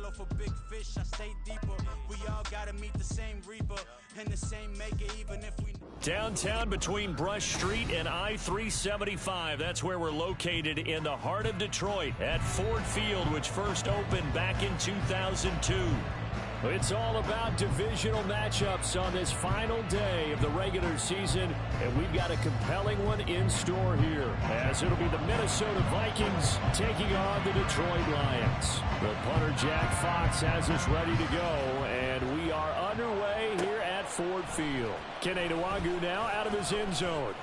shallow for big fish, I stay deeper. We all gotta meet the same reaper and the same maker, even if we... Downtown between Brush Street and I-375. That's where we're located in the heart of Detroit at Ford Field, which first opened back in 2002. It's all about divisional matchups on this final day of the regular season, and we've got a compelling one in store here, as it'll be the Minnesota Vikings taking on the Detroit Lions. The punter Jack Fox has us ready to go, and we are underway here at Ford Field. Kene Nwangwu now out of his end zone.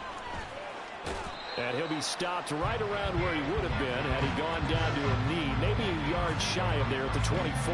And he'll be stopped right around where he would have been had he gone down to a knee, maybe a yard shy of there at the 24.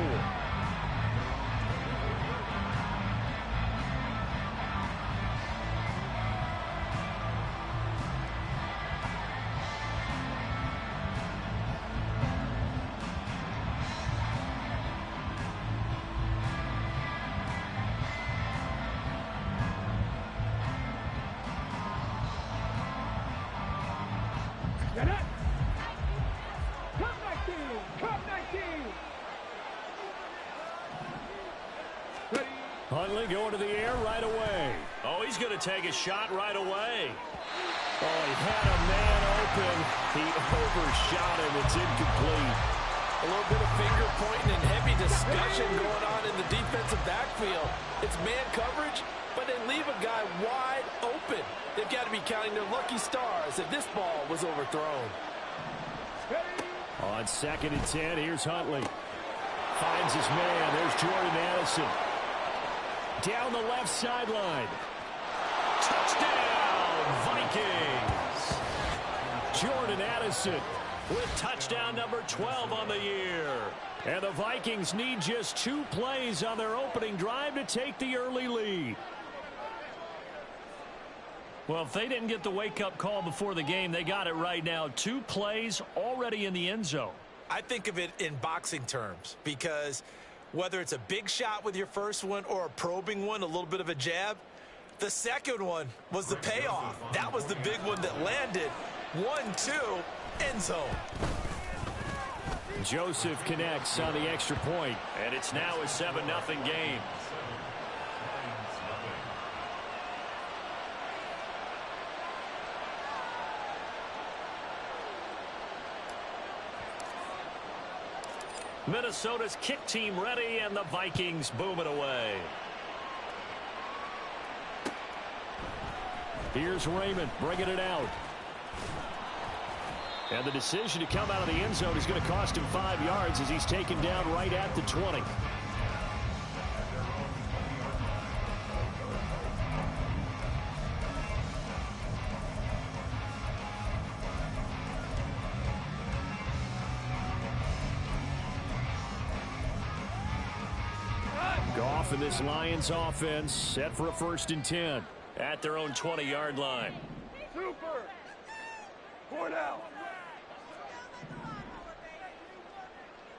Huntley going to the air right away. Oh, he's going to take a shot right away. Oh, he had a man open. He overshot him. It's incomplete. A little bit of finger pointing and heavy discussion going on in the defensive backfield. It's man coverage, but they leave a guy wide open. They've got to be counting their lucky stars if this ball was overthrown. On 2nd and 10, here's Huntley. Finds his man. There's Jordan Addison. Down the left sideline. Touchdown, Vikings. Jordan Addison with touchdown number 12 on the year. And the Vikings need just 2 plays on their opening drive to take the early lead. Well, if they didn't get the wake-up call before the game, they got it right now. 2 plays already in the end zone. I think of it in boxing terms because whether it's a big shot with your first one or a probing one, a little bit of a jab, the second one was the payoff. That was the big one that landed. 1-2, end zone. Joseph connects on the extra point, and it's now a 7-0 game. Minnesota's kick team ready, and the Vikings boom it away. Here's Raymond bringing it out. And the decision to come out of the end zone is going to cost him 5 yards as he's taken down right at the 20. Goff and this Lions offense set for a 1st and 10 at their own 20-yard line. Super. 4 down.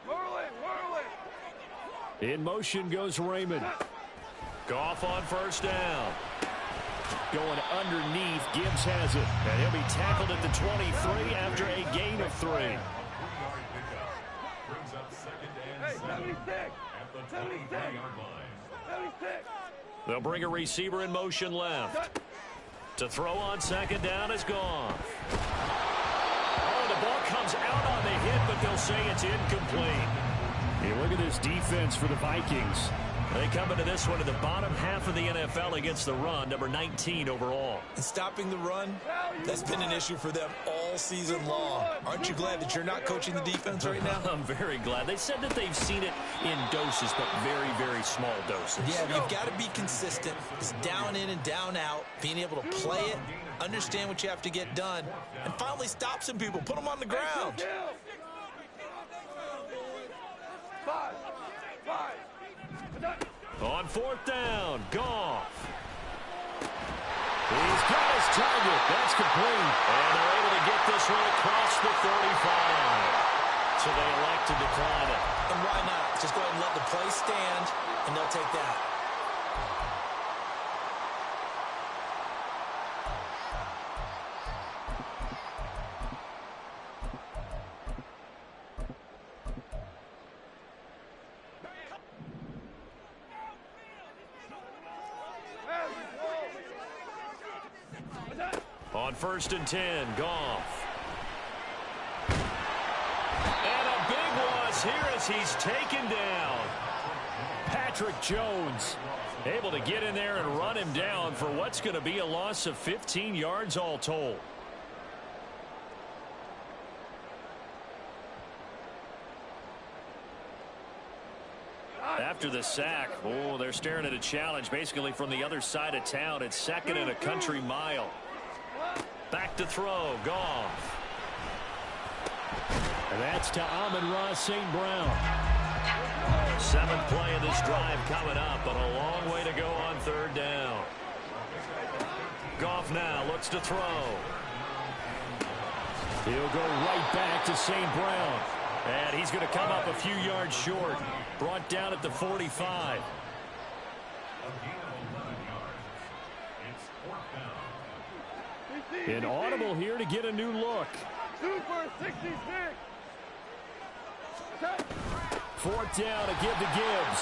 Whirl it. In motion goes Raymond. Goff on 1st down. Going underneath, Gibbs has it. And he'll be tackled at the 23 after a gain of 3. Hey, 76. 76. They'll bring a receiver in motion left. To throw on 2nd down is Goff. Oh, the ball comes out on the hit, but they'll say it's incomplete. Hey, look at this defense for the Vikings. They come into this one in the bottom half of the NFL against the run, number 19 overall. And stopping the run, that's been an issue for them all season long. Aren't you glad that you're not coaching the defense right now? I'm very glad. They said that they've seen it in doses, but very, very small doses. Yeah, you've got to be consistent. It's down in and down out, being able to play it, understand what you have to get done, and finally stop some people, put them on the ground. 5. On 4th down, Goff. He's got his target. That's complete. And they're able to get this one across the 35. So they elect to decline it. And why not? Just go ahead and let the play stand, and they'll take that. on 1st and 10. Goff. And a big loss here as he's taken down. Patrick Jones able to get in there and run him down for what's going to be a loss of 15 yards all told. After the sack, oh, they're staring at a challenge basically from the other side of town. It's 2nd and a country mile. Back to throw, Goff. And that's to Amon-Ra St. Brown. 7th play of this drive coming up, but a long way to go on 3rd down. Goff now looks to throw. He'll go right back to St. Brown. And he's going to come up a few yards short. Brought down at the 45. An audible here to get a new look. Super 66. 4th down to give to Gibbs.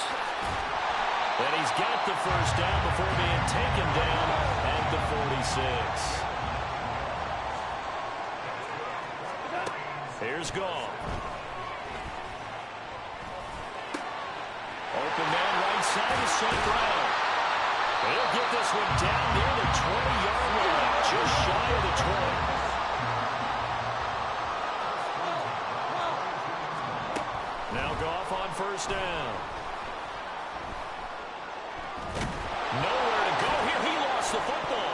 And he's got the 1st down before being taken down at the 46. Here's Goff. Open man right side to St. Brown. He'll get this one down near the 20-yard line, just shy of the 20. Now Goff on 1st down. Nowhere to go here. He lost the football.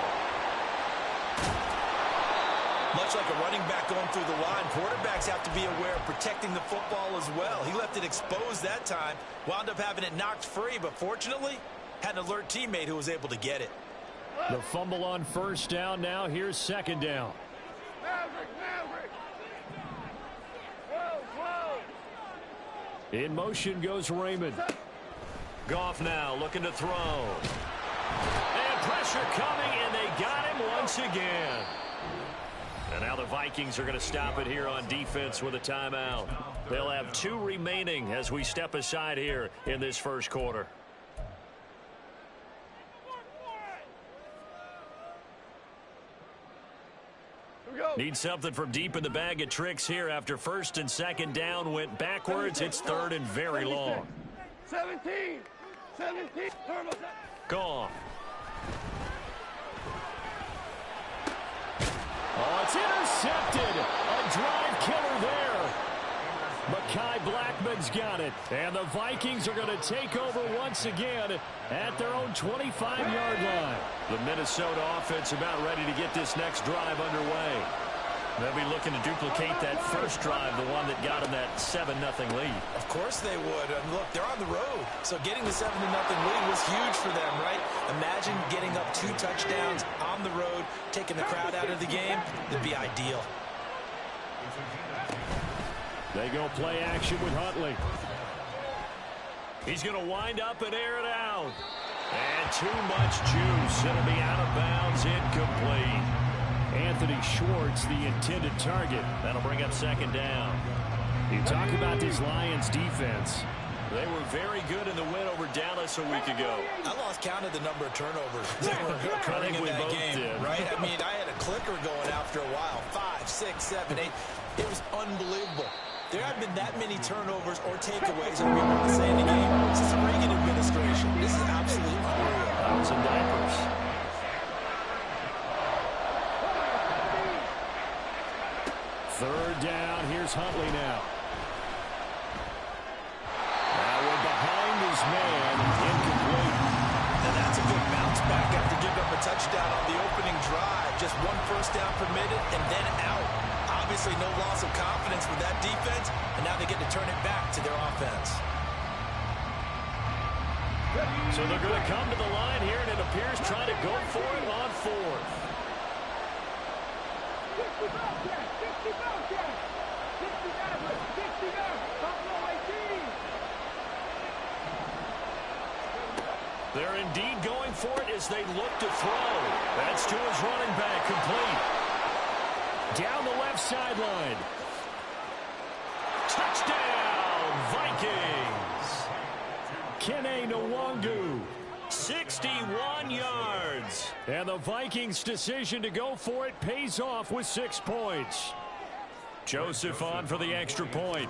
Much like a running back going through the line, quarterbacks have to be aware of protecting the football as well. He left it exposed that time, wound up having it knocked free, but fortunately had an alert teammate who was able to get it. The fumble on 1st down. Now here's 2nd down. Maverick. Whoa. In motion goes Raymond. Goff now looking to throw. And pressure coming, and they got him once again. And now the Vikings are going to stop it here on defense with a timeout. They'll have 2 remaining as we step aside here in this 1st quarter. Need something from deep in the bag of tricks here after 1st and 2nd down went backwards. It's 3rd and very long. 17. Goff. Oh, it's intercepted. A drive killer there. Mekhi Blackmon's got it. And the Vikings are going to take over once again at their own 25-yard line. The Minnesota offense about ready to get this next drive underway. They'll be looking to duplicate that 1st drive, the one that got them that 7-0 lead. Of course they would. And look, they're on the road. So getting the 7-0 lead was huge for them, right? Imagine getting up 2 touchdowns on the road, taking the crowd out of the game. It'd be ideal. They go play action with Huntley. He's going to wind up and air it out. And too much juice. It'll be out of bounds, incomplete. Anthony Schwartz, the intended target. That'll bring up 2nd down. You talk about this Lions defense. They were very good in the win over Dallas a week ago. I lost count of the number of turnovers they were occurring in that game, right? I mean, I had a clicker going after a while. 5, 6, 7, 8. It was unbelievable. There haven't been that many turnovers or takeaways, or we want to say in the game, since the Reagan administration. This is absolutely unreal. Pounds and diapers. 3rd down. Here's Huntley now. Now we're behind his man. Incomplete. And that's a good bounce back after giving up a touchdown on the opening drive. Just 1 1st down permitted and then out. Obviously no loss of confidence with that defense, and now they get to turn it back to their offense. So they're going to come to the line here, and it appears trying to go for it on 4th. They're indeed going for it as they look to throw. That's to his running back, complete. Down the left sideline. Touchdown, Vikings. Kene Nwangu. 61 yards. And the Vikings' decision to go for it pays off with 6 points. Joseph on for the extra point.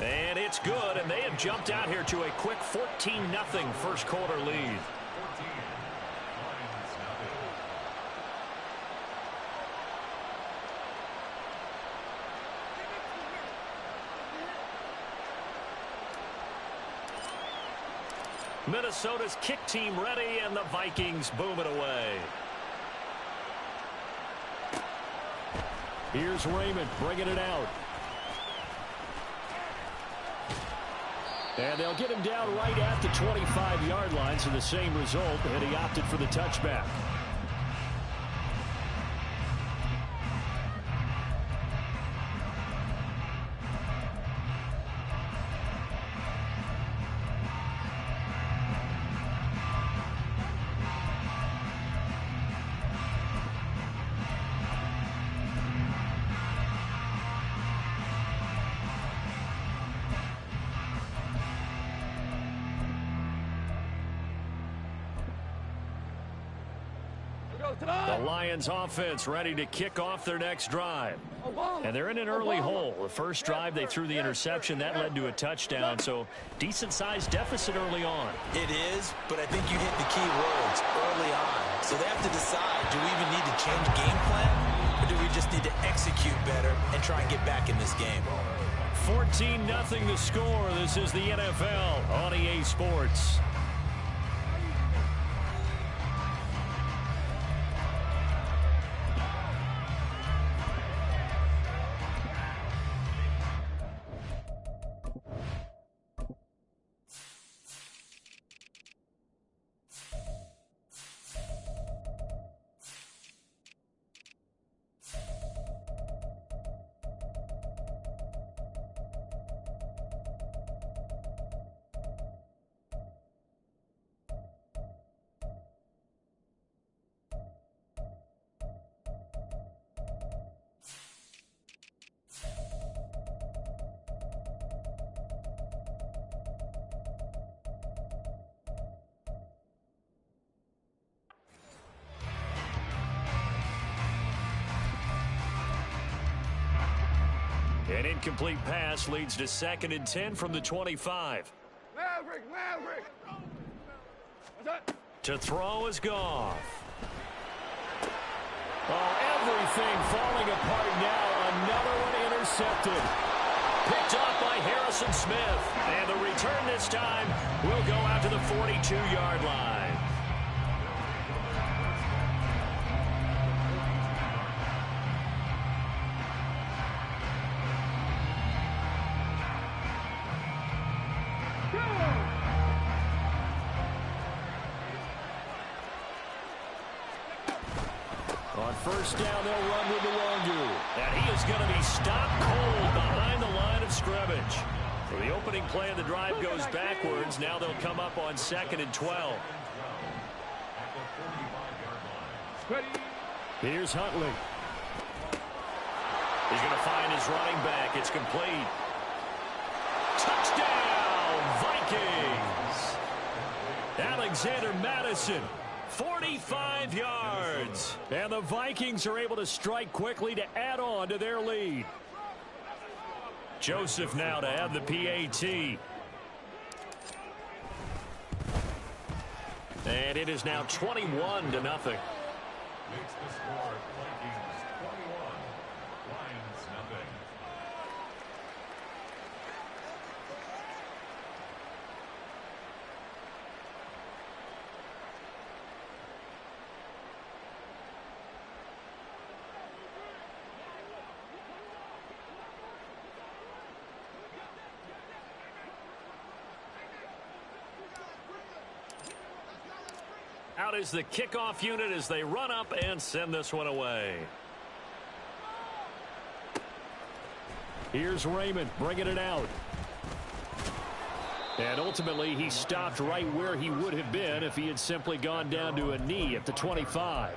And it's good, and they have jumped out here to a quick 14-0 first quarter lead. Minnesota's kick team ready, and the Vikings boom it away. Here's Raymond bringing it out. And they'll get him down right at the 25-yard line, so the same result, and he opted for the touchback. The Lions offense ready to kick off their next drive. And they're in an early hole. The first drive they threw the interception. That led to a touchdown. So decent-sized deficit early on. It is, but I think you hit the key words early on. So they have to decide, do we even need to change game plan? Or do we just need to execute better and try and get back in this game? 14-0 the score. This is the NFL on EA Sports. An incomplete pass leads to 2nd and 10 from the 25. Maverick! To throw is Goff. Oh, everything falling apart now. Another one intercepted. Picked off by Harrison Smith. And the return this time will go out to the 42-yard line. On first down, they'll run with the Longu. And he is going to be stopped cold behind the line of scrimmage. So the opening play of the drive goes backwards. Now they'll come up on 2nd and 12. Here's Huntley. He's going to find his running back. It's complete. Touchdown, Vikings. Alexander Mattison. 45 yards. And the Vikings are able to strike quickly to add on to their lead. Joseph now to have the PAT. And it is now 21-0. Makes the score Vikings 21, Lions nothing. Out is the kickoff unit as they run up and send this one away. Here's Raymond bringing it out. And ultimately he stopped right where he would have been if he had simply gone down to a knee at the 25.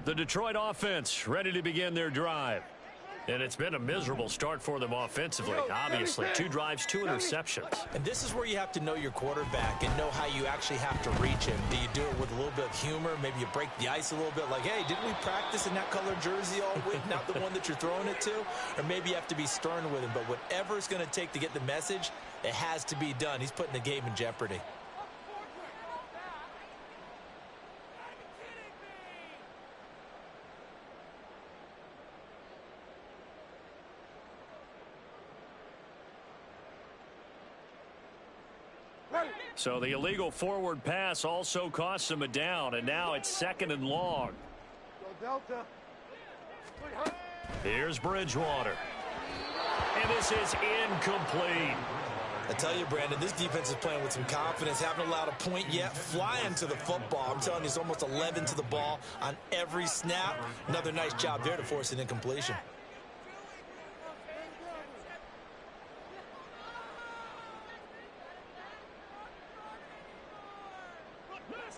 The Detroit offense ready to begin their drive. And it's been a miserable start for them offensively, obviously. 2 drives, 2 interceptions. And this is where you have to know your quarterback and know how you actually have to reach him. Do you do it with a little bit of humor? Maybe you break the ice a little bit like, hey, didn't we practice in that color jersey all week, not the one that you're throwing it to? Or maybe you have to be stern with him. But whatever it's going to take to get the message, it has to be done. He's putting the game in jeopardy. So the illegal forward pass also costs him a down, and now it's 2nd and long. Go Delta. Here's Bridgewater. And this is incomplete. I tell you, Brandon, this defense is playing with some confidence. Haven't allowed a point yet. Flying to the football. I'm telling you, it's almost 11 to the ball on every snap. Another nice job there to force an incompletion.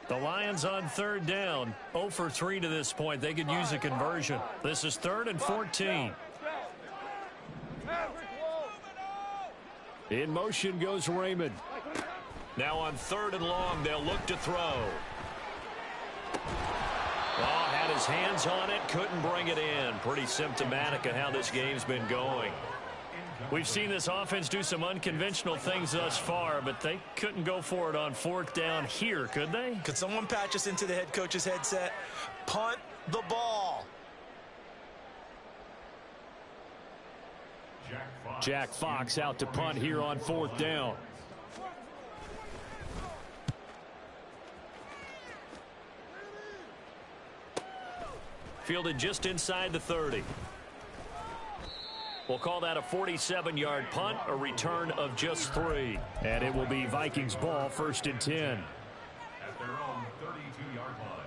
The Lions on 3rd down. 0 for 3 to this point. They could use a conversion. This is 3rd and 14. In motion goes Raymond. Now on 3rd and long, they'll look to throw. Oh, had his hands on it, couldn't bring it in. Pretty symptomatic of how this game's been going. We've seen this offense do some unconventional things thus far, but they couldn't go for it on 4th down here, could they? Could someone patch us into the head coach's headset? Punt the ball. Jack Fox out to punt here on 4th down. Fielded just inside the 30. We'll call that a 47-yard punt, a return of just 3. And it will be Vikings ball, 1st and 10. At their own 32-yard line.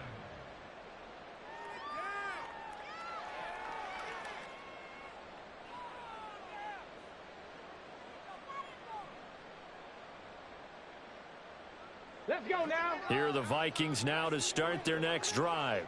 Let's go now. Here are the Vikings now to start their next drive.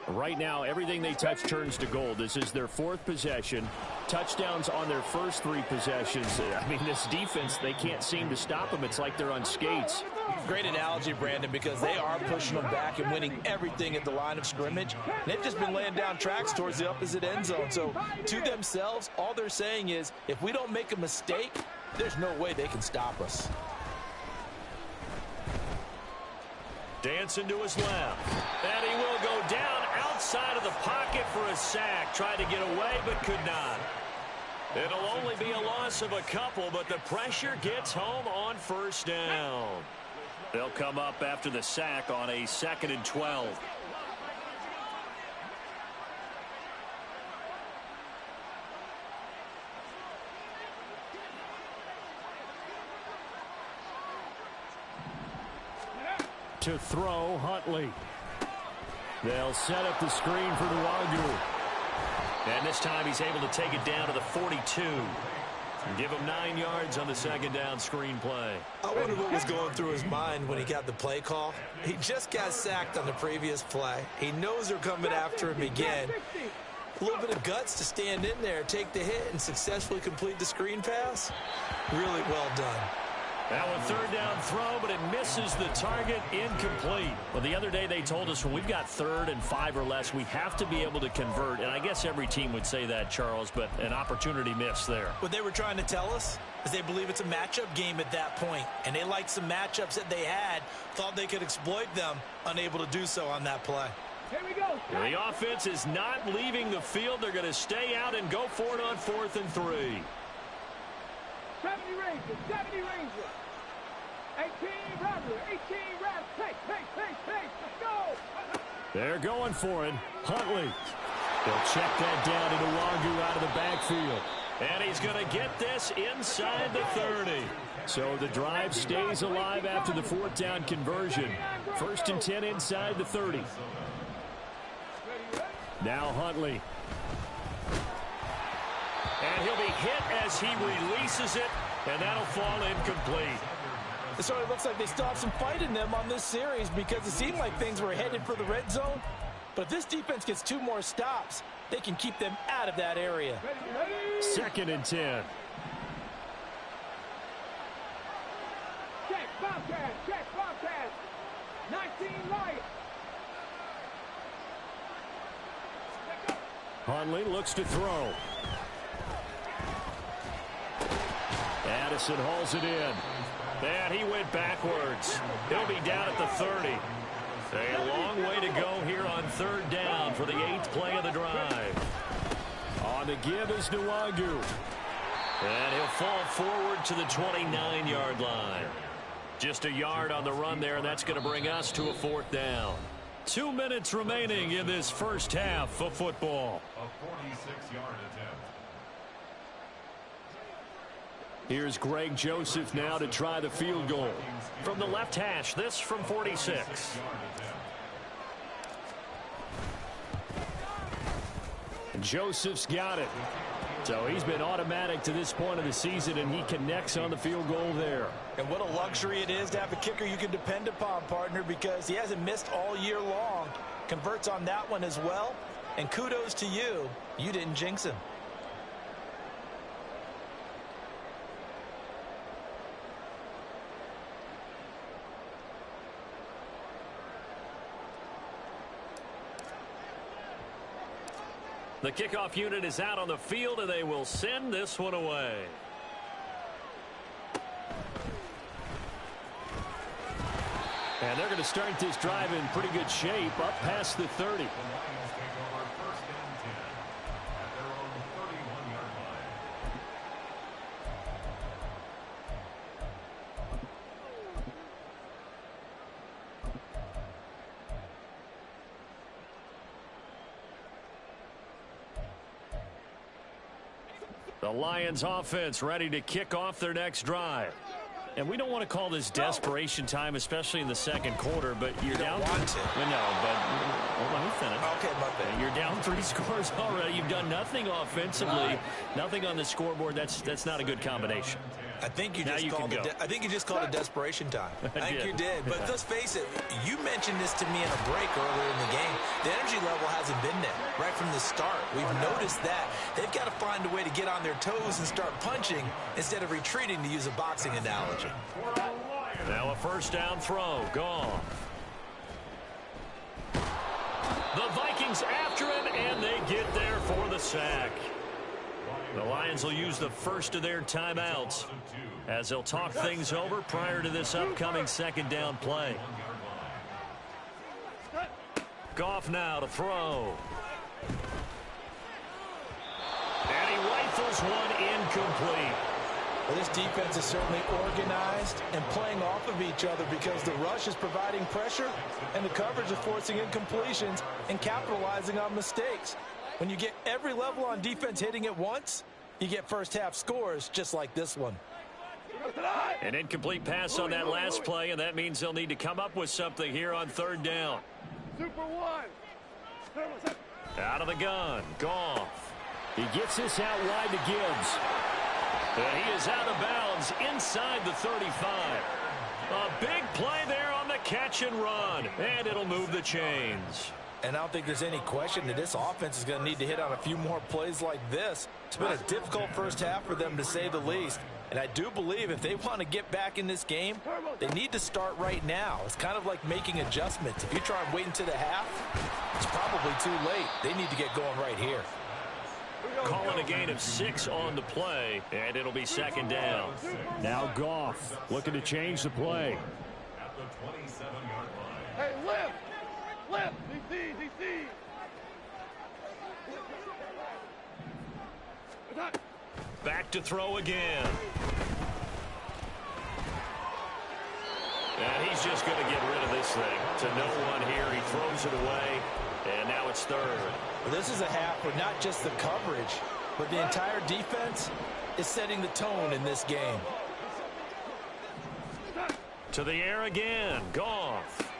Right now, everything they touch turns to gold. This is their 4th possession. Touchdowns on their first 3 possessions. I mean, this defense, they can't seem to stop them. It's like they're on skates. Great analogy, Brandon, because they are pushing them back and winning everything at the line of scrimmage. They've just been laying down tracks towards the opposite end zone. So to themselves, all they're saying is, if we don't make a mistake, there's no way they can stop us. Dancing to his left. And he will go down outside of the pocket for a sack. Tried to get away, but could not. It'll only be a loss of a couple, but the pressure gets home on 1st down. They'll come up after the sack on a 2nd and 12. To throw, Huntley. They'll set up the screen for Nwogu. And this time he's able to take it down to the 42. And give him 9 yards on the 2nd down screen play. I wonder what was going through his mind when he got the play call. He just got sacked on the previous play. He knows they're coming after him again. A little bit of guts to stand in there, take the hit, and successfully complete the screen pass. Really well done. Now a 3rd down throw, but it misses the target, incomplete. Well, the other day they told us when we've got 3rd and 5 or less, we have to be able to convert. And I guess every team would say that, Charles, but an opportunity missed there. What they were trying to tell us is they believe it's a matchup game at that point. And they liked some matchups that they had, thought they could exploit them, unable to do so on that play. Here we go. The offense is not leaving the field. They're going to stay out and go for it on 4th and 3. 70 Rangers, 70 Rangers. 18 Rattler, 18 Rattler. Pace, let's go. They're going for it. Huntley. They'll check that down to Nwogu out of the backfield. And he's going to get this inside the 30. So the drive stays alive after the 4th down conversion. 1st and 10 inside the 30. Now Huntley. And he'll be hit as he releases it, and that'll fall incomplete. So it looks like they still have some fight in them on this series because it seemed like things were headed for the red zone. But if this defense gets 2 more stops, they can keep them out of that area. Second and 10. Check, Bobcat. 19 Lions. Hundley looks to throw. Addison hauls it in. And he went backwards. He'll be down at the 30. A long way to go here on 3rd down for the 8th play of the drive. On the give is Nwangu. And he'll fall forward to the 29-yard line. Just a yard on the run there, and that's going to bring us to a 4th down. 2 minutes remaining in this first half of football. A 46-yard attempt. Here's Greg Joseph now to try the field goal. From the left hash, this from 46. And Joseph's got it. So he's been automatic to this point of the season, and he connects on the field goal there. And what a luxury it is to have a kicker you can depend upon, partner, because he hasn't missed all year long. Converts on that one as well. And kudos to you. You didn't jinx him. The kickoff unit is out on the field, and they will send this one away. And they're going to start this drive in pretty good shape, up past the 30. The Lions take over 1st and 10 at their own 31-yard line. The Lions offense ready to kick off their next drive. And we don't want to call this desperation time, especially in the second quarter, but you're down. Want to. Well, no, but hold on, finish. Okay, my bad. You're down 3 scores already. You've done nothing offensively, nothing on the scoreboard. That's not a good combination. I think you Now just you called can it. go. I think you just called it desperation time. I think did. you did. But let's face it. You mentioned this to me in a break earlier in the game. The energy level hasn't been there right from the start. We've noticed that they've got to find a way to get on their toes and start punching instead of retreating, to use a boxing analogy. Now a 1st down throw. Gone. The Vikings after him, and they get there for the sack. The Lions will use the first of their timeouts as they'll talk things over prior to this upcoming 2nd down play. Goff now to throw. And he rifles one incomplete. Well, this defense is certainly organized and playing off of each other because the rush is providing pressure and the coverage is forcing incompletions and capitalizing on mistakes. When you get every level on defense hitting at once, you get first half scores just like this one. An incomplete pass on that last play, and that means they'll need to come up with something here on 3rd down. Super one. Out of the gun, Goff. He gets this out wide to Gibbs. And he is out of bounds inside the 35. A big play there on the catch and run, and it'll move the chains. And I don't think there's any question that this offense is going to need to hit on a few more plays like this. It's been a difficult first half for them, to say the least. And I do believe if they want to get back in this game, they need to start right now. It's kind of like making adjustments. If you try and wait until the half, it's probably too late. They need to get going right here. Calling a gain of 6 on the play, and it'll be 2nd down. Now Goff looking to change the play. At the 27-yard line. Hey, lift. DC. Back to throw again. And he's just going to get rid of this thing. To no one here. He throws it away, and now it's 3rd. Well, this is a half where not just the coverage, but the entire defense is setting the tone in this game. To the air again. Goff.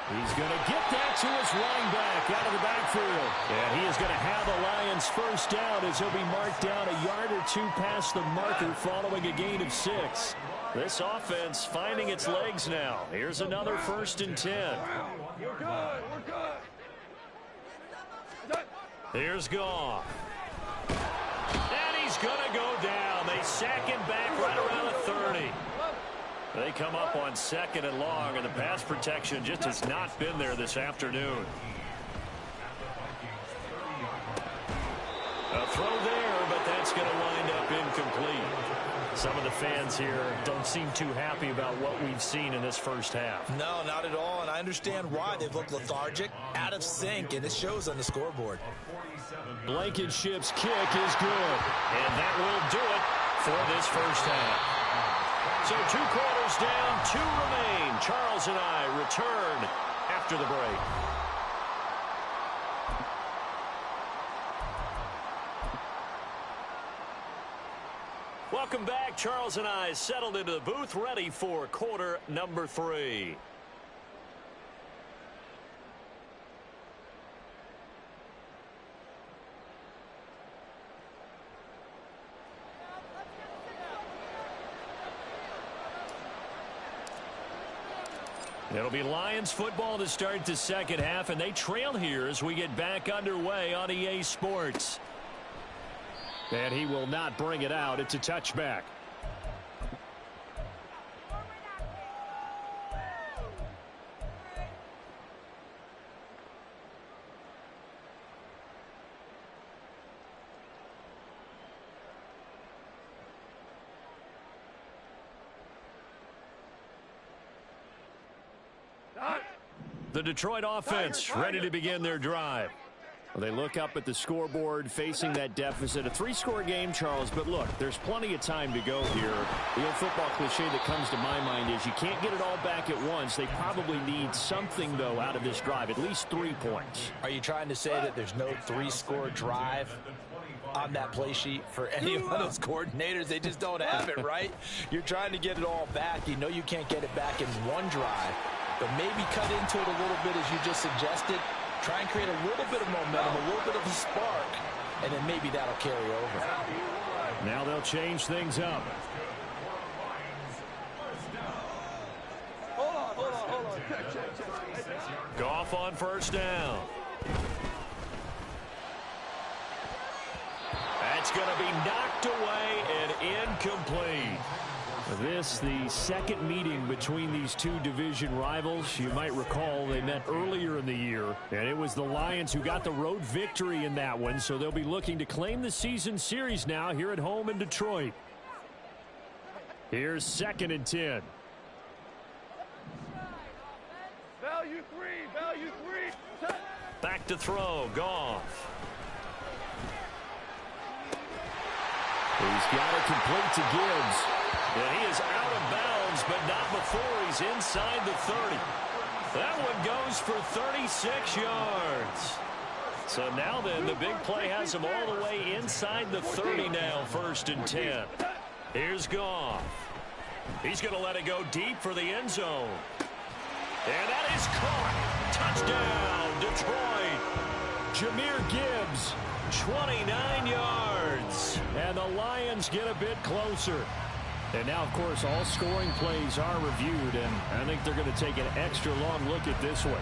He's going to get that to his running back out of the backfield. And he is going to have the Lions first down as he'll be marked down a yard or 2 past the marker following a gain of 6. This offense finding its legs now. Here's another 1st and 10. We're good. Here's Goff. And he's going to go down. They sack him back right around the 30. They come up on 2nd and long, and the pass protection just has not been there this afternoon. A throw there, but that's going to wind up incomplete. Some of the fans here don't seem too happy about what we've seen in this first half. No, not at all, and I understand why. They've looked lethargic, out of sync, and it shows on the scoreboard. Blankenship's kick is good, and that will do it for this first half. So 2 quarters down, 2 remain. Charles and I return after the break. Welcome back. Charles and I settled into the booth, ready for quarter number 3. It'll be Lions football to start the second half, and they trail here as we get back underway on EA Sports. And he will not bring it out. It's a touchback. The Detroit offense ready to begin their drive. They look up at the scoreboard, facing that deficit. A 3-score game, Charles, but look, there's plenty of time to go here. The old football cliche that comes to my mind is you can't get it all back at once. They probably need something, though, out of this drive, at least 3 points. Are you trying to say that there's no 3-score drive on that play sheet for any of those coordinators? They just don't have it, right? You're trying to get it all back. You know you can't get it back in one drive, but maybe cut into it a little bit, as you just suggested. Try and create a little bit of momentum, a little bit of a spark, and then maybe that'll carry over. Now they'll change things up. Hold on. Check. Goff on first down. That's going to be knocked away and incomplete. This, the second meeting between these two division rivals. You might recall they met earlier in the year, and it was the Lions who got the road victory in that one, so they'll be looking to claim the season series now here at home in Detroit. Here's 2nd and 10. Value three. Back to throw, Goff. He's got it complete to Gibbs. And he is out of bounds, but not before he's inside the 30. That one goes for 36 yards. So now then, the big play has him all the way inside the 30 now, 1st and 10. Here's Goff. He's going to let it go deep for the end zone. And that is caught. Touchdown, Detroit. Jahmyr Gibbs, 29 yards. And the Lions get a bit closer. And now, of course, all scoring plays are reviewed, and I think they're going to take an extra long look at this one.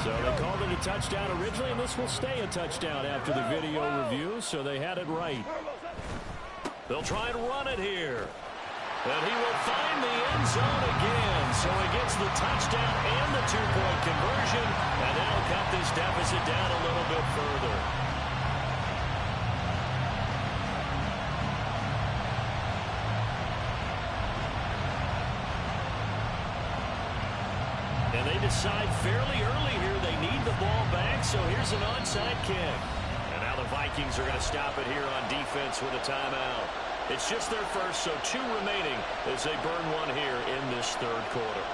So they called it a touchdown originally, and this will stay a touchdown after the video review, so they had it right. They'll try and run it here. And he will find the end zone again, so he gets the touchdown and the 2-point conversion, and that'll cut this deficit down a little bit further. And they decide fairly early here they need the ball back, so here's an onside kick. And now the Vikings are going to stop it here on defense with a timeout. It's just their first, so 2 remaining as they burn one here in this 3rd quarter.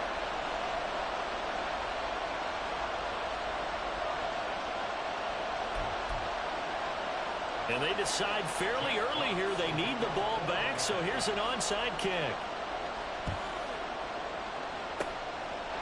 And they decide fairly early here they need the ball back, so here's an onside kick.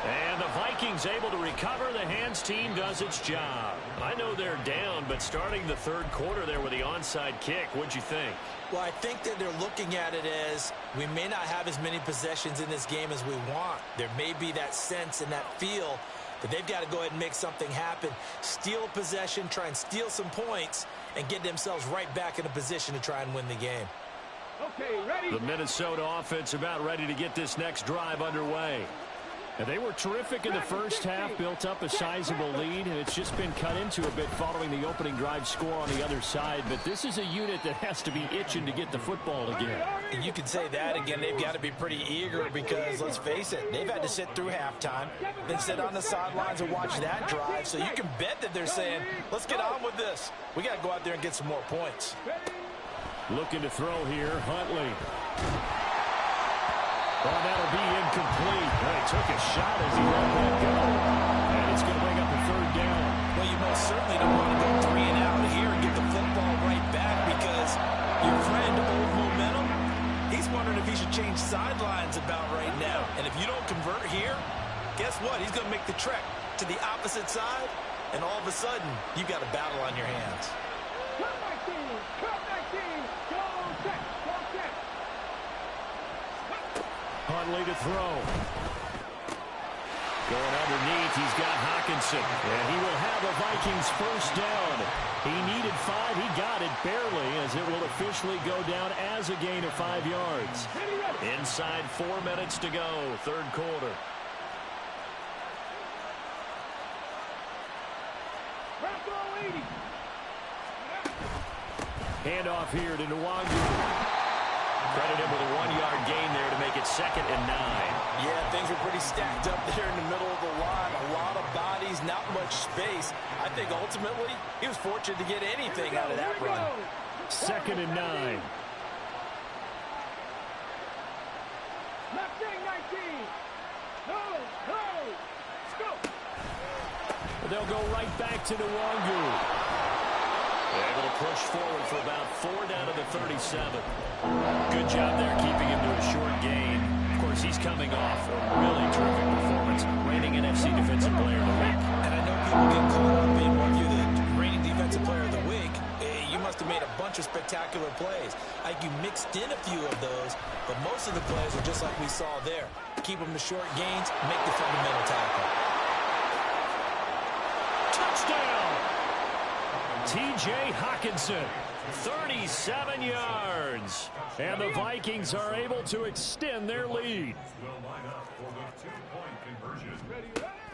And the Vikings able to recover. The hands team does its job. I know they're down, but starting the 3rd quarter there with the onside kick, what'd you think? Well, I think that they're looking at it as we may not have as many possessions in this game as we want. There may be that sense and that feel that they've got to go ahead and make something happen, steal a possession, try and steal some points, and get themselves right back in a position to try and win the game. Okay, ready? The Minnesota offense about ready to get this next drive underway. And they were terrific in the first half, built up a sizable lead, and it's just been cut into a bit following the opening drive score on the other side. But this is a unit that has to be itching to get the football again. And you can say that again. They've got to be pretty eager because, let's face it, they've had to sit through halftime, then sit on the sidelines and watch that drive. So you can bet that they're saying, let's get on with this. We got to go out there and get some more points. Looking to throw here, Huntley. Oh, that'll be incomplete. Well, he took a shot as he let that go. And it's going to bring up a third down. Well, you most certainly don't want to go 3 and out here and get the football right back because your friend, Old Momentum, he's wondering if he should change sidelines about right now. And if you don't convert here, guess what? He's going to make the trek to the opposite side, and all of a sudden, you've got a battle on your hands. Cut 19! Cut 19! Go set! Go set! Huntley to throw. Going underneath, he's got Hockenson. And he will have the Vikings first down. He needed 5. He got it barely as it will officially go down as a gain of 5 yards. Inside 4 minutes to go, third quarter. Handoff here to Nwangu. Credit him with a 1-yard gain there to make it 2nd and 9. Yeah, things were pretty stacked up there in the middle of the line. A lot of bodies, not much space. I think ultimately he was fortunate to get anything out of that run. 2nd and 9. Left wing 19! No! No! Go! They'll go right back to Nwangu. Able to push forward for about 4 down to the 37. Good job there keeping him to a short gain. Of course, he's coming off a really terrific performance. Reigning NFC Defensive Player of the Week. And I know people get caught up in what you're the reigning Defensive Player of the Week. You must have made a bunch of spectacular plays. Like you mixed in a few of those, but most of the plays are just like we saw there. Keep them to short gains, make the fundamental tackle. Touchdown! T.J. Hockenson, 37 yards. And the Vikings are able to extend their lead. Will line up for the 2-point conversion.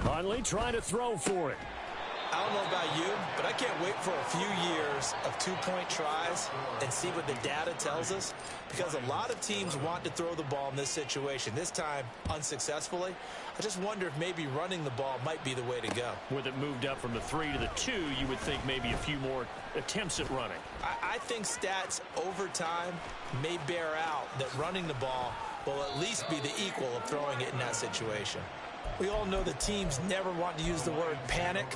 Huntley trying to throw for it. I don't know about you, but I can't wait for a few years of 2-point tries and see what the data tells us, because a lot of teams want to throw the ball in this situation. This time, unsuccessfully. I just wonder if maybe running the ball might be the way to go. With it moved up from the 3 to the 2, you would think maybe a few more attempts at running. I think stats over time may bear out that running the ball will at least be the equal of throwing it in that situation. We all know the teams never want to use the word panic,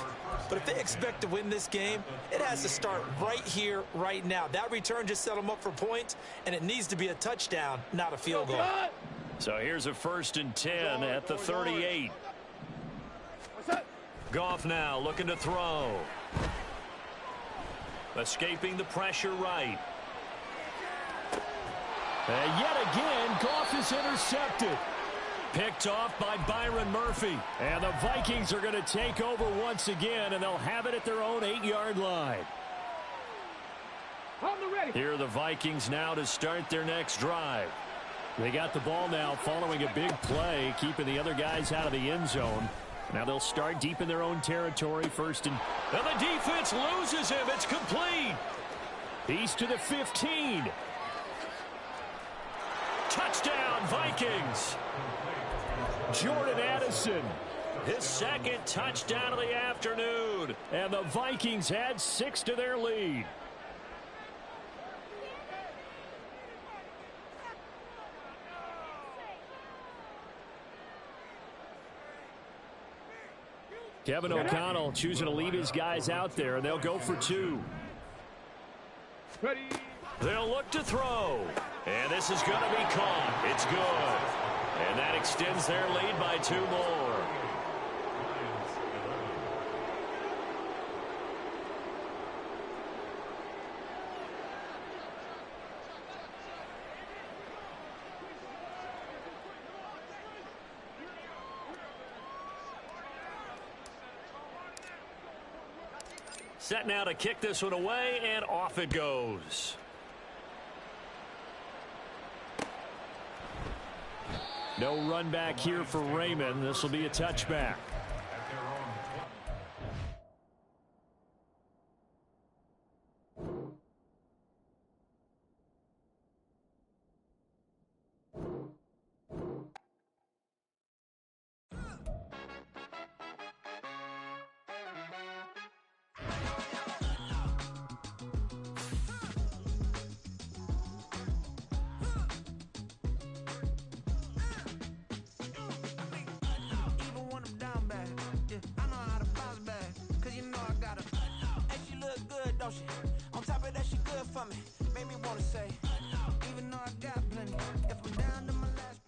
but if they expect to win this game, it has to start right here, right now. That return just set them up for points, and it needs to be a touchdown, not a field goal. So here's a 1st and 10 at the 38. Goff now looking to throw. Escaping the pressure right. And yet again, Goff is intercepted. Picked off by Byron Murphy. And the Vikings are going to take over once again, and they'll have it at their own 8-yard line. Here are the Vikings now to start their next drive. They got the ball now following a big play, keeping the other guys out of the end zone. Now they'll start deep in their own territory, first and the defense loses him. It's complete. He's to the 15. Touchdown, Vikings. Jordan Addison, his 2nd touchdown of the afternoon. And the Vikings add 6 to their lead. Kevin O'Connell choosing to leave his guys out there, and they'll go for 2. Ready. They'll look to throw. And this is going to be caught. It's good. And that extends their lead by 2 more. Set now to kick this one away, and off it goes. No run back here for Raymond. This will be a touchback. At their own 20. On top of that, she good for me. Made me wanna say, even though I got plenty, if I'm down to my last